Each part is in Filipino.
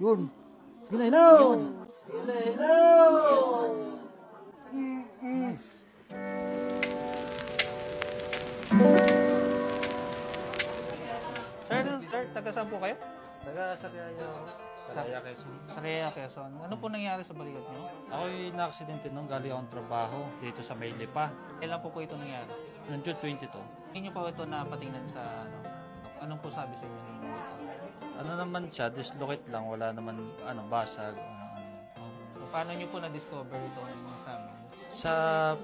Yun. Ginainaw! Ginainaw! Nice. Sir, taga saan po kayo? Taga Sakaya Quezon. Sa Quezon. Ano po nangyari sa balikat niyo? Ako'y na-aksidente nung galing akong trabaho dito sa Maylipa. Kailan po ito nangyari? Noong June 22. Hindi niyo po ito napatingnan sa ano? Anong po sabi sa inyo? Ano naman siya, dislocate lang, wala naman basag. So, paano niyo po na-discover itong sa amin? Sa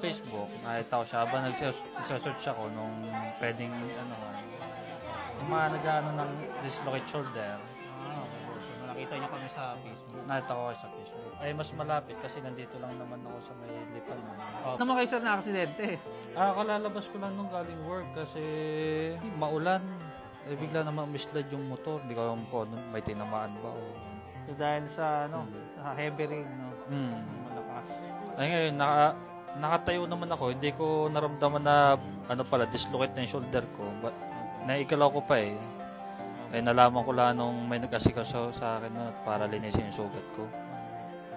Facebook, nakita ko siya habang nagsasearch ako nung pwedeng yung mga nag-ano ng dislocate shoulder. Okay. So, nakita niyo kami sa Facebook. Nakita ko sa Facebook. Ay, mas malapit kasi nandito lang naman ako sa Maylipa. Ano naman kayo sir na aksidente? Kalalabas ko lang nung galing work kasi maulan. Bigla naman mislide yung motor. Hindi ko alam kung may tinamaan ba o... So, dahil sa sa heavy rain, no? Malakas. Ay ngayon, nakatayo naman ako. Hindi ko naramdaman na dislocate na yung shoulder ko. Naigalaw ko pa eh. Ay nalaman ko lang nung may nag-asikaso sa akin para linisin yung sugat ko.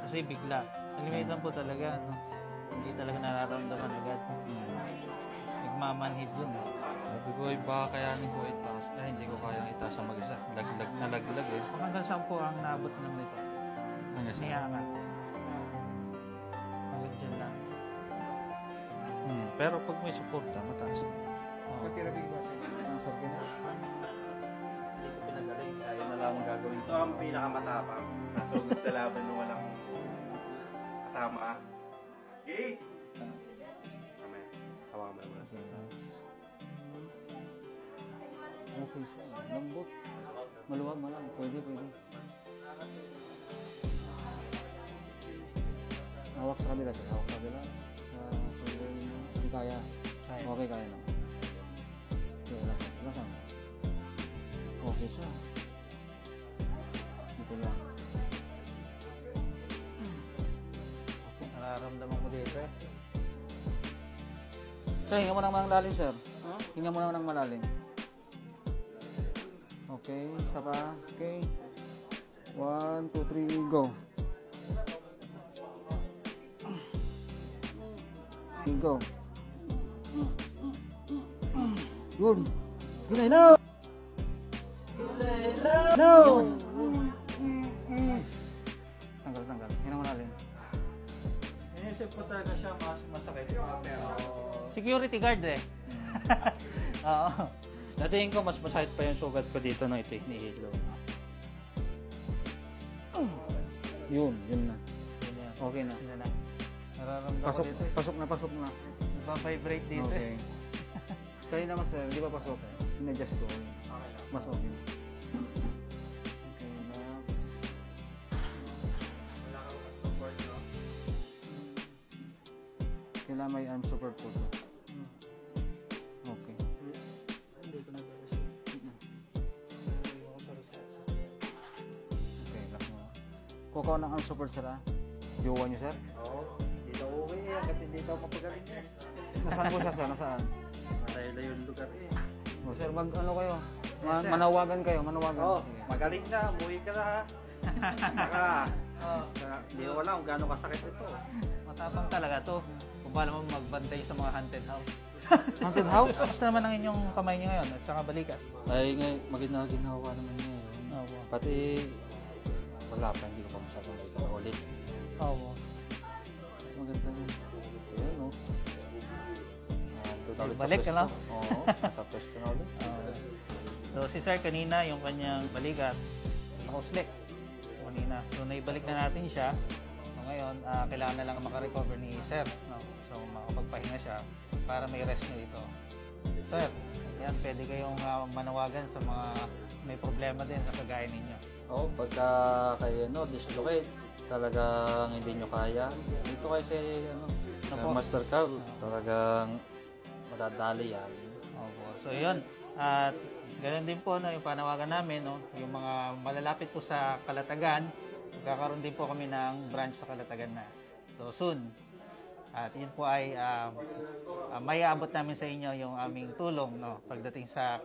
Kasi bigla. Limitan po talaga, no? Hindi talaga nararamdaman agad. Nagmamanhid yun. Sabi ko, baka kayanin ko itaas. Hindi ko kayang itaas ang mag-isa. Laglag eh. Hanggang saan po ang naabot ng nito? Hanggang saan? Niyangan. Hanggang dyan lang. Pero pag may suporta, mataas. Pagkirabig ba sa inyo? Ang sarkin na. Hindi ko pinagaling. Kaya na lang gagawin. Ito ang pinakamatapang. Nasugod sa laban ng walang kasama. Okay? Kamay. Hawakan mo muna. Okay siya. Lambot. Maluwag malang. Pwede. Hawak sa kabila sir. Hawak sa kabila. Sa shoulder mo. Hindi kaya. Okay, kaya lang. Okay, lasan. Okay siya. Dito lang. Nararamdaman ko dito eh. Sir, hinga mo nang malalim sir. Hinga mo nang malalim. Okay, isa pa. Okay. 1, 2, 3, go. Okay, go. Yun. Ginainaw! Ginainaw! Tanggal. Hinga mo malalim. Inisip ko talaga siya masakit. Pero... Security guard eh. Oo. Natingin ko mas masakit pa yung sugat ko dito nung ito hinihilo. Yun na. Yun yan. Okay na. Yun na. Nararamdaman ko dito eh. Pasok na. Nagpa-vibrate dito Okay. eh. Kanina mas hindi pa pasok eh. In-adjust ko. Mas okay. Okay, next. Kailangan may arm support po to. Okay. Okay, lock mo. Kukaw ng arm support sir ah. Jowa nyo sir? Oo. Hindi daw uwi eh. Kasi hindi daw mapagaling eh. Nasaan po siya sir? Nasaan? Malayo yung lugar eh. O sir, ano kayo? Yes, sir. Manawagan kayo, manawagan. Oo. Sige. Magaling ka. Umuwi ka na ha. Baka. Hindi ko alam kung gaano kasakit ito. Matapang talaga to. Kung paano mo magbantay sa mga haunted house. Haunted house? Kamusta naman ang inyong kamay niyo ngayon at saka balikat? Ay, maginawa naman niya yun. Oo. Pati wala pa, hindi ko pa masyadong may ulit. Oo. Maganda yun. Ayan o. Balik ka lang? Oo, nasa pwesto na ulit. So si Sir kanina, yung kanyang balikat, nakauslik. Kanina. So naibalik na natin siya. So ngayon, kailangan na lang makarecover ni Sir. No? So makapagpahinga siya para may rest nyo ito. Sir, yan, pwede kayong manawagan sa mga may problema din sa kagaya ninyo. Oo, pagka kayo dislocate, talagang hindi nyo kaya. Dito kayo sa Master Carl, talagang madadali yan. Opo. So yun, at ganoon din po yung panawagan namin, no? Yung mga malalapit po sa Calatagan, magkakaroon din po kami ng branch sa Calatagan na. So soon. At yun po ay may aabot namin sa inyo yung aming tulong, no? Pagdating sa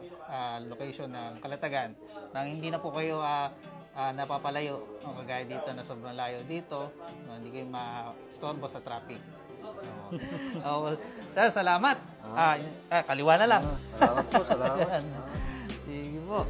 location ng Calatagan. Nang hindi na po kayo napapalayo. Kagaya dito na sobrang layo dito, hindi kayo ma-storbo sa traffic. Sir, salamat. Kaliwa na lang. Salamat po, salamat. Sige po.